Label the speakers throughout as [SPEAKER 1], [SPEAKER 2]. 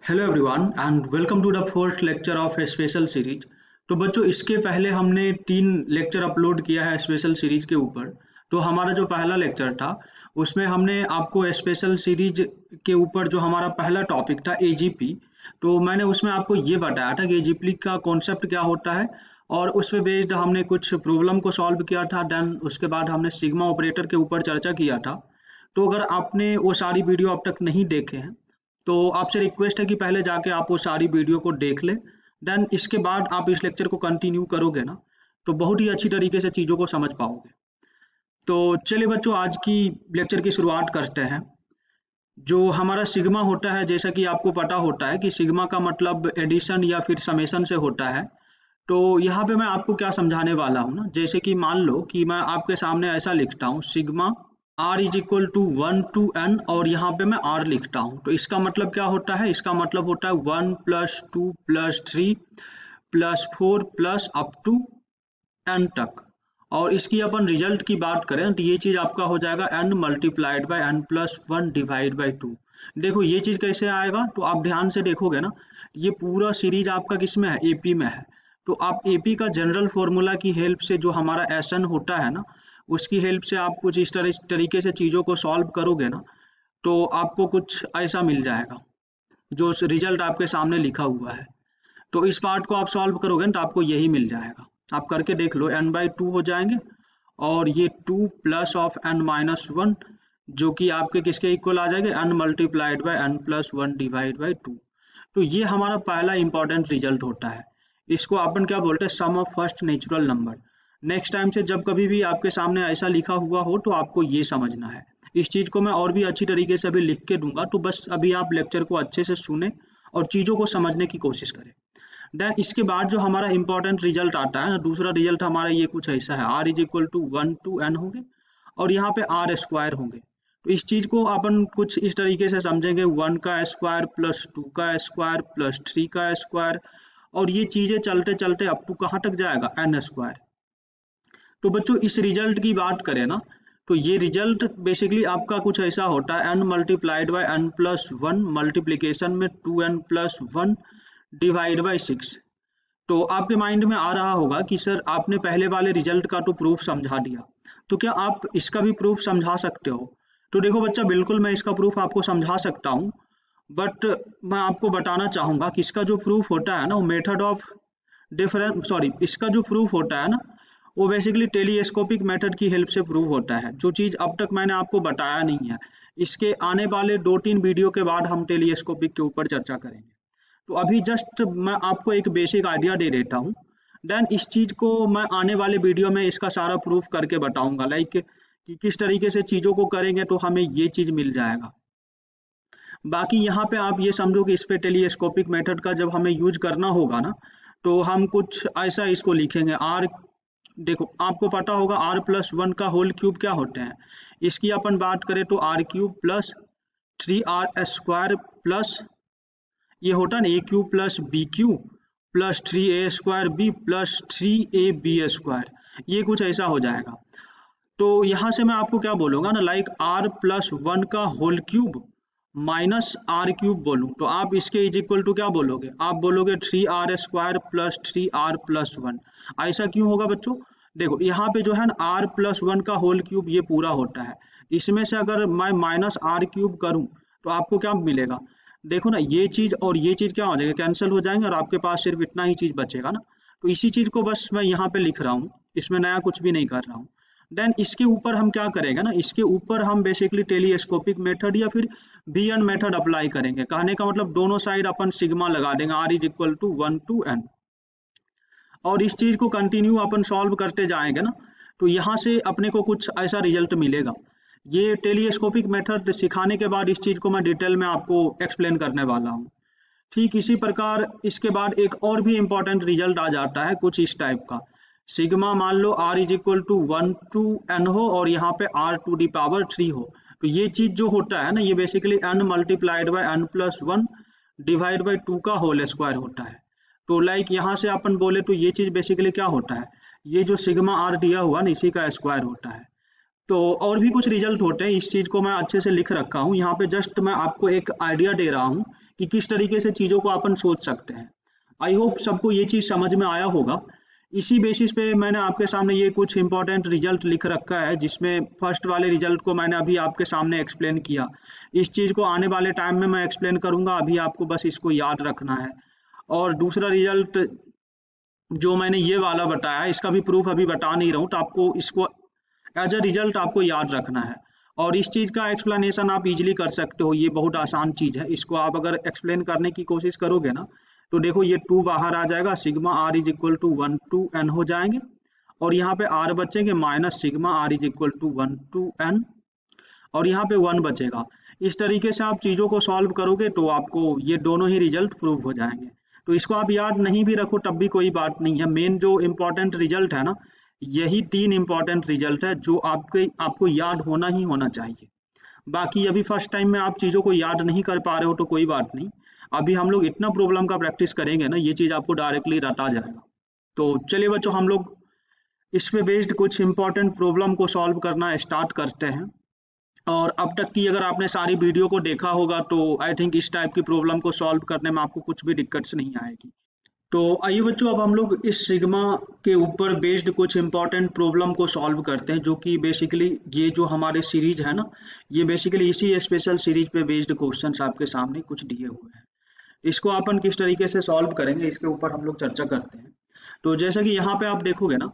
[SPEAKER 1] Hello everyone and welcome to the fourth lecture of special series. तो बच्चों, इसके पहले हमने 3 लेक्चर अपलोड किया है स्पेशल सीरीज के ऊपर। तो हमारा जो पहला लेक्चर था उसमें हमने आपको स्पेशल सीरीज के ऊपर जो हमारा पहला टॉपिक था एजीपी, तो मैंने उसमें आपको ये बताया था कि एजीपी का कॉन्सेप्ट क्या होता है और उस पे बेस्ड हमने कुछ प्रॉब्लम को सॉल्व किया था। देन उसके बाद हमने सिग्मा ऑपरेटर के ऊपर चर्चा किया था। तो अगर आपने वो सारी वीडियो अब तक नहीं देखे हैं तो आपसे रिक्वेस्ट है कि पहले जाके आप वो सारी वीडियो को देख लें। देन इसके बाद आप इस लेक्चर को कंटिन्यू करोगे ना, तो बहुत ही अच्छी तरीके से चीज़ों को समझ पाओगे। तो चलिए बच्चों, आज की लेक्चर की शुरुआत करते हैं। जो हमारा सिग्मा होता है, जैसा कि आपको पता होता है कि सिग्मा का मतलब एडिशन या फिर समेशन से होता है। तो यहाँ पे मैं आपको क्या समझाने वाला हूँ ना, जैसे कि मान लो कि मैं आपके सामने ऐसा लिखता हूँ sigma r is equal to 1 to n और यहाँ पे मैं r लिखता हूँ। तो इसका मतलब क्या होता है? इसका मतलब होता है 1 + 2 + 3 + 4 प्लस अप टू n तक। और इसकी अपन रिजल्ट की बात करें तो ये चीज आपका हो जाएगा n multiplied by n + 1 divide by 2। देखो ये चीज कैसे आएगा, तो आप ध्यान से देखोगे ना, ये पूरा सीरीज आपका किस में है? एपी में है। तो आप एपी का जनरल फॉर्मूला की हेल्प से जो हमारा एसन होता है ना, उसकी हेल्प से आप कुछ इस तरीके से चीज़ों को सॉल्व करोगे ना, तो आपको कुछ ऐसा मिल जाएगा जो रिजल्ट आपके सामने लिखा हुआ है। तो इस पार्ट को आप सॉल्व करोगे ना तो आपको यही मिल जाएगा। आप करके देख लो, n/2 हो जाएंगे और ये 2 प्लस ऑफ n-1 जो कि आपके किसके इक्वल आ जाएंगे? n multiplied by n + 1 divide by 2। तो ये हमारा पहला इंपॉर्टेंट रिजल्ट होता है। इसको अपन क्या बोलते हैं? Sum of first natural number. Next time से जब कभी भी आपके सामने ऐसा लिखा हुआ हो तो आपको ये समझना है। इस चीज़ को मैं और भी अच्छी तरीके से अभी लिख के दूंगा, तो बस अभी आप लेक्चर को अच्छे से सुने और चीज़ों को समझने की कोशिश करें। देन इसके बाद जो हमारा इंपॉर्टेंट रिजल्ट आता है ना, दूसरा रिजल्ट हमारा ये कुछ ऐसा है, r is equal to 1 to n होंगे और यहाँ पे r स्क्वायर होंगे। तो इस चीज़ को अपन कुछ इस तरीके से समझेंगे, 1 का स्क्वायर प्लस 2 का स्क्वायर प्लस 3 का स्क्वायर, और ये चीज़ें चलते चलते अप टू कहाँ तक जाएगा? n square. तो बच्चों इस रिजल्ट की बात करें ना, तो ये रिजल्ट बेसिकली आपका कुछ ऐसा होता है, n multiplied by n + 1 multiplication में 2n + 1 डिवाइड बाई 6। तो आपके माइंड में आ रहा होगा कि सर आपने पहले वाले रिजल्ट का तो प्रूफ समझा दिया, तो क्या आप इसका भी प्रूफ समझा सकते हो? तो देखो बच्चा, बिल्कुल मैं इसका प्रूफ आपको समझा सकता हूँ, बट मैं आपको बताना चाहूँगा कि इसका जो प्रूफ होता है ना, वो मेथड ऑफ डिफरेंस इसका जो प्रूफ होता है ना, वो बेसिकली टेलीस्कोपिक मेथड की हेल्प से प्रूव होता है, जो चीज़ अब तक मैंने आपको बताया नहीं है। इसके आने वाले 2-3 वीडियो के बाद हम टेलीस्कोपिक के ऊपर चर्चा करेंगे। तो अभी जस्ट मैं आपको एक बेसिक आइडिया दे देता हूँ। देन इस चीज़ को मैं आने वाले वीडियो में इसका सारा प्रूफ करके बताऊंगा, लाइक कि किस तरीके से चीज़ों को करेंगे तो हमें ये चीज़ मिल जाएगा। बाकी यहाँ पे आप ये समझो कि इस पे टेलीस्कोपिक मेथड का जब हमें यूज करना होगा ना, तो हम कुछ ऐसा इसको लिखेंगे r। देखो आपको पता होगा r+1 का होल क्यूब क्या होते हैं। इसकी अपन बात करें तो r³ प्लस 3r² प्लस ये होता है ना a³ plus b³ plus 3a² b plus 3ab², ये कुछ ऐसा हो जाएगा। तो यहाँ से मैं आपको क्या बोलूँगा ना, लाइक r+1 का होल क्यूब माइनस r³ बोलूँ तो आप इसके इज इक्वल टू क्या बोलोगे? आप बोलोगे 3r² प्लस 3r+1। ऐसा क्यों होगा बच्चों? देखो यहाँ पे जो है ना r+1 का होल क्यूब ये पूरा होता है, इसमें से अगर मैं माइनस r³ करूँ तो आपको क्या मिलेगा? देखो ना, ये चीज़ और ये चीज़ क्या हो जाएगा? कैंसिल हो जाएंगे और आपके पास सिर्फ इतना ही चीज़ बचेगा ना। तो इसी चीज़ को बस मैं यहाँ पे लिख रहा हूँ, इसमें नया कुछ भी नहीं कर रहा हूँ। देन इसके ऊपर हम क्या करेंगे ना, इसके ऊपर हम बेसिकली टेलीस्कोपिक मेथड या फिर बीएन मेथड अप्लाई करेंगे। कहने का मतलब दोनों साइड अपन सिग्मा लगा देंगे, r is equal to 1 to n, और इस चीज को कंटिन्यू अपन सॉल्व करते जाएंगे ना, तो यहाँ से अपने को कुछ ऐसा रिजल्ट मिलेगा। ये टेलीस्कोपिक मेथड सिखाने के बाद इस चीज को मैं डिटेल में आपको एक्सप्लेन करने वाला हूँ। ठीक इसी प्रकार इसके बाद एक और भी इंपॉर्टेंट रिजल्ट आ जाता है कुछ इस टाइप का। सिग्मा मान लो r is equal to 1 to n हो और यहाँ पे r⁻³ हो, तो ये चीज जो होता है ना, ये basically n multiplied by n + 1 divide by 2 का होल स्क्वायर होता है। तो लाइक यहाँ से अपन बोले तो ये चीज बेसिकली क्या होता है, ये जो सिग्मा r दिया हुआ ना, इसी का स्क्वायर होता है। तो और भी कुछ रिजल्ट होते हैं, इस चीज को मैं अच्छे से लिख रखा हूँ यहाँ पे, जस्ट मैं आपको एक आइडिया दे रहा हूँ कि किस तरीके से चीज़ों को अपन सोच सकते हैं। आई होप सबको ये चीज़ समझ में आया होगा। इसी बेसिस पे मैंने आपके सामने ये कुछ इंपॉर्टेंट रिजल्ट लिख रखा है, जिसमें फर्स्ट वाले रिजल्ट को मैंने अभी आपके सामने एक्सप्लेन किया। इस चीज़ को आने वाले टाइम में मैं एक्सप्लेन करूंगा, अभी आपको बस इसको याद रखना है। और दूसरा रिजल्ट जो मैंने ये वाला बताया, इसका भी प्रूफ अभी बता नहीं रहा हूँ, तो आपको इसको एज अ रिजल्ट आपको याद रखना है। और इस चीज़ का एक्सप्लेनेशन आप इजीली कर सकते हो, ये बहुत आसान चीज़ है। इसको आप अगर एक्सप्लेन करने की कोशिश करोगे ना, तो देखो ये 2 बाहर आ जाएगा, sigma r is equal to 1 to n हो जाएंगे, और यहाँ पे आर बचेंगे minus sigma r is equal to 1 to n, और यहाँ पे 1 बचेगा। इस तरीके से आप चीज़ों को सॉल्व करोगे तो आपको ये दोनों ही रिजल्ट प्रूव हो जाएंगे। तो इसको आप याद नहीं भी रखो तब भी कोई बात नहीं है। मेन जो इम्पोर्टेंट रिजल्ट है ना, यही 3 इम्पोर्टेंट रिजल्ट है जो आपको याद होना ही होना चाहिए। बाकी अभी फर्स्ट टाइम में आप चीज़ों को याद नहीं कर पा रहे हो तो कोई बात नहीं, अभी हम लोग इतना प्रॉब्लम का प्रैक्टिस करेंगे ना, ये चीज़ आपको डायरेक्टली रटा जाएगा। तो चलिए बच्चों, हम लोग इस पे बेस्ड कुछ इंपॉर्टेंट प्रॉब्लम को सॉल्व करना स्टार्ट करते हैं। और अब तक की अगर आपने सारी वीडियो को देखा होगा तो आई थिंक इस टाइप की प्रॉब्लम को सॉल्व करने में आपको कुछ भी दिक्कत नहीं आएगी। तो आइए बच्चों, अब हम लोग इस सिग्मा के ऊपर बेस्ड कुछ इंपॉर्टेंट प्रॉब्लम को सॉल्व करते हैं, जो कि बेसिकली ये जो हमारे सीरीज है ना, ये बेसिकली इसी स्पेशल सीरीज पे बेस्ड क्वेश्चंस आपके सामने कुछ दिए हुए हैं। इसको अपन किस तरीके से सॉल्व करेंगे इसके ऊपर हम लोग चर्चा करते हैं। तो जैसा कि यहाँ पे आप देखोगे ना,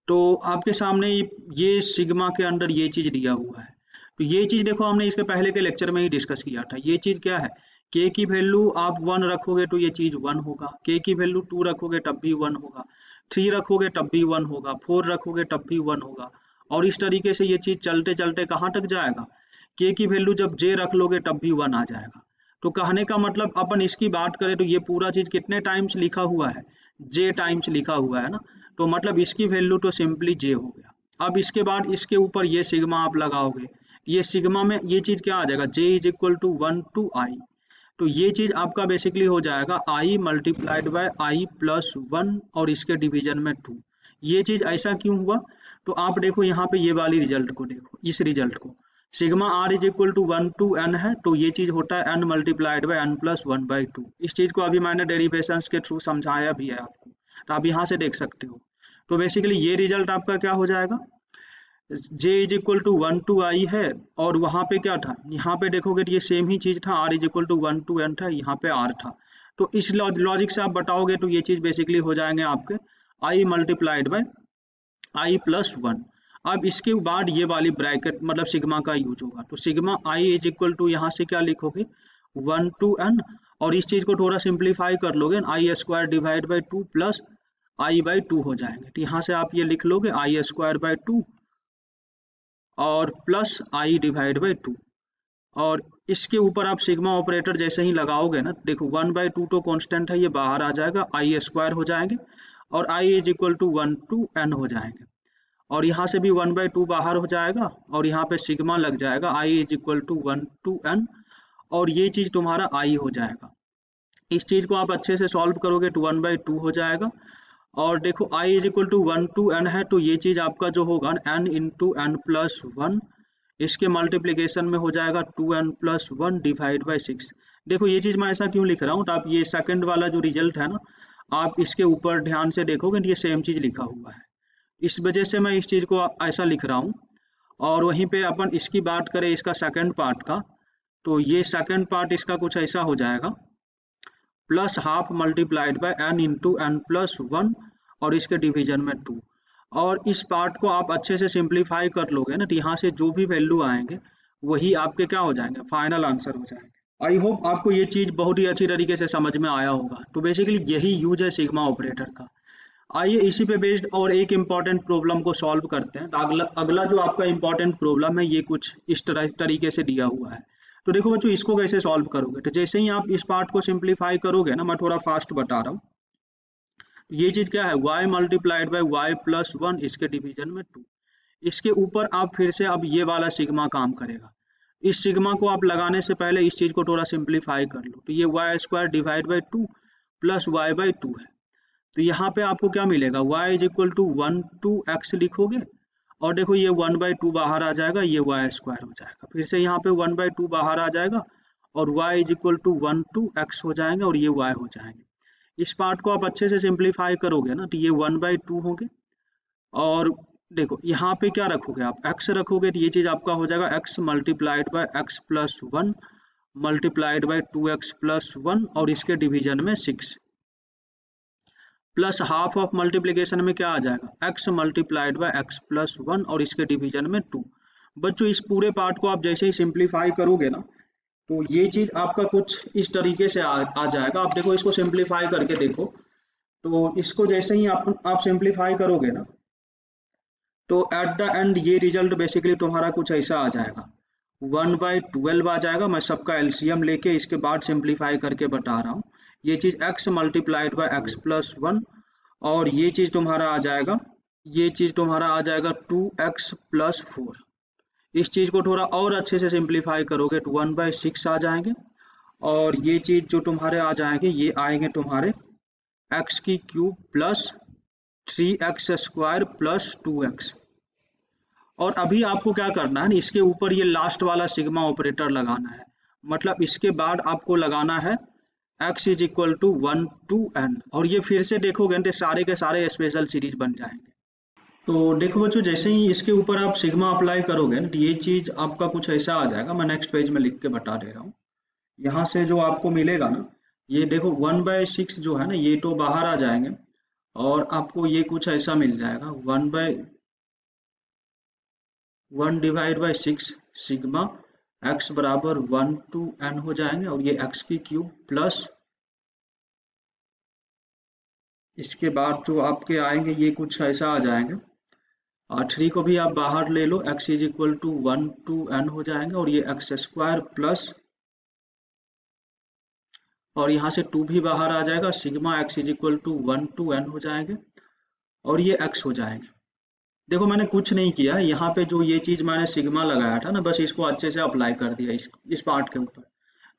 [SPEAKER 1] तो आपके सामने ये सिग्मा के अंदर ये चीज दिया हुआ है। तो ये चीज देखो, हमने इसके पहले के लेक्चर में ही डिस्कस किया था। ये चीज क्या है, k की वैल्यू आप 1 रखोगे तो ये चीज 1 होगा, k की वैल्यू 2 रखोगे तब भी 1 होगा, 3 रखोगे तब भी 1 होगा, 4 रखोगे तब भी 1 होगा। और इस तरीके से ये चीज चलते चलते कहाँ तक जाएगा, k की वैल्यू जब j रख लोगे तब भी 1 आ जाएगा। तो कहने का मतलब अपन इसकी बात करें तो ये पूरा चीज कितने टाइम्स लिखा हुआ है, j टाइम्स लिखा हुआ है ना। तो मतलब इसकी वैल्यू तो सिंपली j हो गया। अब इसके बाद इसके ऊपर ये सिग्मा आप लगाओगे, ये सिग्मा में ये चीज क्या आ जाएगा, j is equal to 1 to i। तो ये चीज आपका बेसिकली हो जाएगा i multiplied by i plus 1 और इसके डिवीजन में 2। ये चीज ऐसा क्यों हुआ, तो आप देखो यहाँ पे ये वाली रिजल्ट को देखो, इस रिजल्ट को, sigma r is equal to 1 to n है, तो ये चीज होता है n multiplied by n plus 1 by 2। इस चीज को अभी मैंने डेरिवेशंस के थ्रू समझाया भी है आपको, तो आप यहाँ से देख सकते हो। तो बेसिकली ये रिजल्ट आपका क्या हो जाएगा, j is equal to 1 to i है, और वहां पे क्या था, यहाँ पे देखोगे तो ये सेम ही चीज था, r is equal to 1 to n था, यहाँ पे r था। तो इस लॉजिक से आप बताओगे तो ये चीज बेसिकली हो जाएंगे आपके i multiplied by i plus 1। अब इसके बाद ये वाली ब्रैकेट मतलब सिग्मा का यूज होगा, तो sigma i is equal to यहाँ से क्या लिखोगे 1 टू n, और इस चीज को थोड़ा सिंप्लीफाई कर लोगे, i square divide by 2 plus i by 2 हो जाएंगे। तो यहाँ से आप ये लिख लोगे आई स्क्वायर बाई 2 और प्लस i डिवाइड बाई 2, और इसके ऊपर आप सिग्मा ऑपरेटर जैसे ही लगाओगे ना, देखो 1 बाई 2 तो कांस्टेंट है, ये बाहर आ जाएगा, आई स्क्वायर हो जाएंगे, और i is equal to 1 to n हो जाएंगे, और यहाँ से भी 1 बाई 2 बाहर हो जाएगा, और यहाँ पे सिग्मा लग जाएगा i is equal to 1 to n, और ये चीज तुम्हारा i हो जाएगा। इस चीज को आप अच्छे से सॉल्व करोगे तो 1 बाई 2 हो जाएगा, और देखो i is equal to 1 to n है, तो ये चीज आपका जो होगा n इंटू n प्लस 1, इसके मल्टीप्लीकेशन में हो जाएगा 2n प्लस 1 डिवाइड बाई 6। देखो ये चीज मैं ऐसा क्यों लिख रहा हूँ, तो आप ये सेकंड वाला जो रिजल्ट है ना, आप इसके ऊपर ध्यान से देखोगे तो ये सेम चीज लिखा हुआ है, इस वजह से मैं इस चीज को ऐसा लिख रहा हूँ। और वहीं पे अपन इसकी बात करें इसका सेकंड पार्ट का, तो ये सेकंड पार्ट इसका कुछ ऐसा हो जाएगा, plus half multiplied by n into n plus 1 और इसके डिवीजन में 2। और इस पार्ट को आप अच्छे से सिंप्लीफाई कर लोगे ना, तो यहाँ से जो भी वैल्यू आएंगे वही आपके क्या हो जाएंगे, फाइनल आंसर हो जाएंगे। आई होप आपको ये चीज बहुत ही अच्छी तरीके से समझ में आया होगा। तो बेसिकली यही यूज है सिग्मा ऑपरेटर का। आइए इसी पे बेस्ड और एक इम्पॉर्टेंट प्रॉब्लम को सॉल्व करते हैं। अगला जो आपका इम्पॉर्टेंट प्रॉब्लम है ये कुछ इस तरीके से दिया हुआ है। तो देखो बच्चों, इसको कैसे सॉल्व करोगे, तो जैसे ही आप इस पार्ट को सिंप्लीफाई करोगे ना, मैं थोड़ा फास्ट बता रहा हूँ, ये चीज क्या है, y multiplied by y plus 1 इसके डिवीजन में 2। इसके ऊपर आप फिर से अब ये वाला सिग्मा काम करेगा। इस सिग्मा को आप लगाने से पहले इस चीज को थोड़ा सिंप्लीफाई कर लो, तो ये y square divide by 2 plus y by 2 है। तो यहाँ पे आपको क्या मिलेगा, y is equal to 1 to x लिखोगे, और देखो ये 1 बाई 2 बाहर आ जाएगा, ये वाई स्क्वायर हो जाएगा, फिर से यहाँ पे 1 बाई 2 बाहर आ जाएगा, और y is equal to 1 to x हो जाएंगे और ये y हो जाएंगे। इस पार्ट को आप अच्छे से सिंप्लीफाई करोगे ना तो ये 1/2 होंगे। और देखो यहाँ पे क्या रखोगे आप, x रखोगे तो ये चीज आपका हो जाएगा x multiplied by x plus 1 multiplied by 2x plus 1 और इसके डिवीजन में 6 प्लस हाफ ऑफ मल्टीप्लीकेशन में क्या आ जाएगा x multiplied by x plus 1 और इसके डिवीजन में 2। बच्चों इस पूरे पार्ट को आप जैसे ही सिंप्लीफाई करोगे ना तो ये चीज आपका कुछ इस तरीके से आ जाएगा। आप देखो इसको सिंप्लीफाई करके देखो, तो इसको जैसे ही आप सिंप्लीफाई करोगे ना तो एट द एंड ये रिजल्ट बेसिकली तुम्हारा कुछ ऐसा आ जाएगा 1/12 आ जाएगा। मैं सबका एलसीएम लेके इसके बाद सिंप्लीफाई करके बता रहा हूँ। ये चीज x multiplied by x plus 1 और ये चीज तुम्हारा आ जाएगा, ये चीज तुम्हारा आ जाएगा 2x प्लस 4। इस चीज को थोड़ा और अच्छे से सिंप्लीफाई करोगे तो 1/6 आ जाएंगे और ये चीज जो तुम्हारे आ जाएंगे ये आएंगे तुम्हारे x की cube plus 3x square plus 2x। और अभी आपको क्या करना है, इसके ऊपर ये लास्ट वाला सिग्मा ऑपरेटर लगाना है। मतलब इसके बाद आपको लगाना है x is equal to 1 to n और ये फिर से देखोगे तो सारे के सारे स्पेशल सीरीज बन जाएंगे। तो देखो बच्चों जैसे ही इसके ऊपर आप सिग्मा अप्लाई करोगे ना तो ये चीज आपका कुछ ऐसा आ जाएगा। मैं नेक्स्ट पेज में लिख के बता दे रहा हूँ। यहाँ से जो आपको मिलेगा ना, ये देखो 1/6 जो है ना ये तो बाहर आ जाएंगे और आपको ये कुछ ऐसा मिल जाएगा 1/6 सिग्मा x बराबर 1 to n हो जाएंगे और ये x की क्यूब प्लस इसके बाद जो आपके आएंगे ये कुछ ऐसा आ जाएंगे और 3 को भी आप बाहर ले लो, x is equal to 1 to n हो जाएंगे और ये x स्क्वायर प्लस और यहाँ से 2 भी बाहर आ जाएगा, sigma x is equal to 1 to n हो जाएंगे और ये x हो जाएंगे। देखो मैंने कुछ नहीं किया, यहाँ पे जो ये चीज मैंने सिग्मा लगाया था ना बस इसको अच्छे से अप्लाई कर दिया इस पार्ट के ऊपर,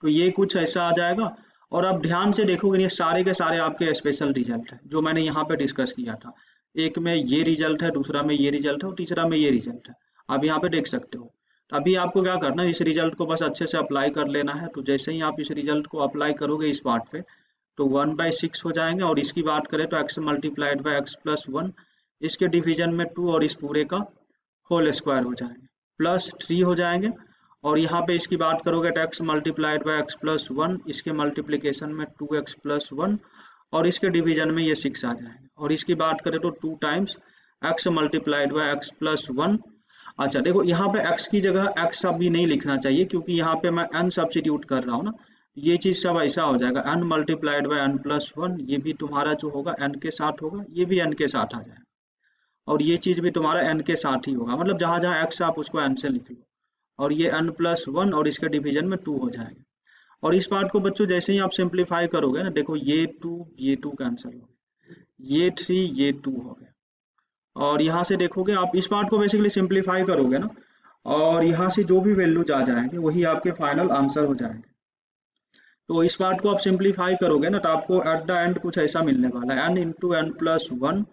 [SPEAKER 1] तो ये कुछ ऐसा आ जाएगा। और अब ध्यान से देखोगे ये सारे के सारे आपके स्पेशल रिजल्ट है जो मैंने यहाँ पे डिस्कस किया था। एक में ये रिजल्ट है, दूसरा में ये रिजल्ट है और तीसरा में ये रिजल्ट है, आप यहाँ पे देख सकते हो। तो अभी आपको क्या करना है, इस रिजल्ट को बस अच्छे से अप्लाई कर लेना है। तो जैसे ही आप इस रिजल्ट को अप्लाई करोगे इस पार्ट पे तो 1/6 हो जाएंगे और इसकी बात करें तो x multiplied by x plus 1 इसके डिवीजन में 2 और इस पूरे का होल स्क्वायर हो जाएंगे प्लस 3 हो जाएंगे। और यहाँ पे इसकी बात करोगे तो x multiplied by x plus 1 इसके मल्टीप्लिकेशन में 2x प्लस 1 और इसके डिवीजन में ये 6 आ जाएंगे। और इसकी बात करें तो 2 times x multiplied by x plus 1। अच्छा देखो यहाँ पे x की जगह x अभी नहीं लिखना चाहिए क्योंकि यहाँ पे मैं n सब्स्टिट्यूट कर रहा हूँ ना, ये चीज सब ऐसा हो जाएगा n multiplied by n plus 1, ये भी तुम्हारा जो होगा n के साथ होगा, ये भी n के साथ आ जाएगा और ये चीज भी तुम्हारा n के साथ ही होगा। मतलब जहां जहां x आप उसको n से लिख लो और ये n प्लस 1 और इसके डिवीजन में 2 हो जाएंगे। और इस पार्ट को बच्चों जैसे ही आप सिंप्लीफाई करोगे ना, देखो ये 2 कैंसिल हो गए, ये 3 ये 2 हो गए। और यहाँ से देखोगे आप इस पार्ट को बेसिकली सिंप्लीफाई करोगे ना और यहाँ से जो भी वैल्यूज आ जाएंगे वही आपके फाइनल आंसर हो जाएंगे। तो इस पार्ट को आप सिंप्लीफाई करोगे ना तो आपको एट द एंड कुछ ऐसा मिलने वाला है n इंटू n प्लस 1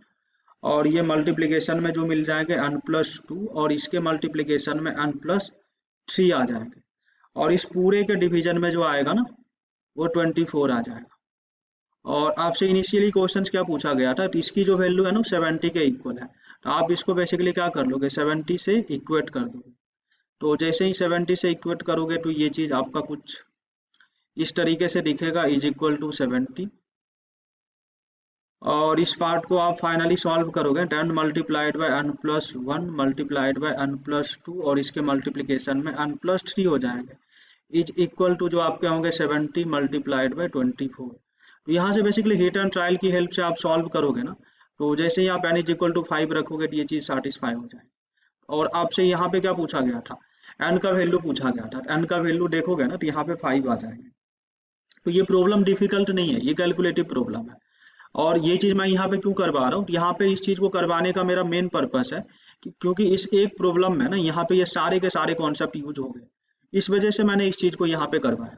[SPEAKER 1] और ये मल्टीप्लिकेशन में जो मिल जाएंगे n प्लस 2 और इसके मल्टीप्लिकेशन में n प्लस 3 आ जाएंगे और इस पूरे के डिवीजन में जो आएगा ना वो 24 आ जाएगा। और आपसे इनिशियली क्वेश्चन क्या पूछा गया था, तो इसकी जो वैल्यू है ना 70 के इक्वल है, तो आप इसको बेसिकली क्या कर लोगे 70 से इक्वेट कर दोगे। तो जैसे ही 70 से इक्वेट करोगे तो ये चीज आपका कुछ इस तरीके से दिखेगा इज इक्वल टू 70। और इस पार्ट को आप फाइनली सॉल्व करोगे 10 multiplied by n plus 1 multiplied by n plus 2 और इसके मल्टीप्लिकेशन में n प्लस 3 हो जाएंगे इज इक्वल टू जो आपके होंगे 70 मल्टीप्लाइड बाय 24। तो यहाँ से बेसिकली हिट एंड ट्रायल की हेल्प से आप सॉल्व करोगे ना, तो जैसे ही आप n इज इक्वल टू 5 रखोगे तो ये चीज सेटिस्फाई हो जाएगी। और आपसे यहाँ पे क्या पूछा गया था, n का वैल्यू पूछा गया था, n का वैल्यू देखोगे ना तो यहाँ पे 5 आ जाएंगे। तो ये प्रॉब्लम डिफिकल्ट नहीं है, ये कैलकुलेटिव प्रॉब्लम है। और ये चीज मैं यहाँ पे क्यों करवा रहा हूँ, यहाँ पे इस चीज को करवाने का मेरा मेन पर्पस है क्योंकि इस एक प्रॉब्लम में ना यहाँ पे ये सारे के सारे कॉन्सेप्ट यूज हो गए, इस वजह से मैंने इस चीज को यहाँ पे करवाया।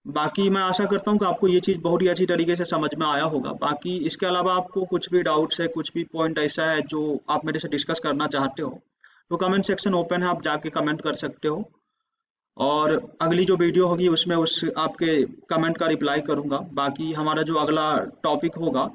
[SPEAKER 1] बाकी मैं आशा करता हूँ कि आपको ये चीज बहुत ही अच्छी तरीके से समझ में आया होगा। बाकी इसके अलावा आपको कुछ भी डाउट्स है, कुछ भी पॉइंट ऐसा है जो आप मेरे से डिस्कस करना चाहते हो तो कमेंट सेक्शन ओपन है, आप जाके कमेंट कर सकते हो। और अगली जो वीडियो होगी उसमें उस आपके कमेंट का रिप्लाई करूँगा। बाकी हमारा जो अगला टॉपिक होगा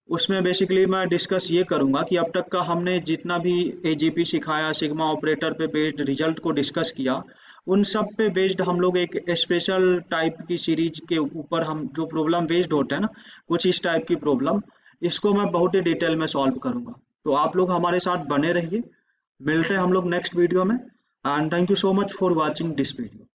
[SPEAKER 1] उसमें बेसिकली मैं डिस्कस ये करूँगा कि अब तक का हमने जितना भी एजीपी सिखाया, सिग्मा ऑपरेटर पे बेस्ड रिजल्ट को डिस्कस किया, उन सब पे बेस्ड हम लोग एक स्पेशल टाइप की सीरीज के ऊपर हम जो प्रॉब्लम बेस्ड होते हैं ना, कुछ इस टाइप की प्रॉब्लम, इसको मैं बहुत ही डिटेल में सॉल्व करूँगा। तो आप लोग हमारे साथ बने रहिए, मिलते हैं हम लोग नेक्स्ट वीडियो में, and thank you so much for watching this video.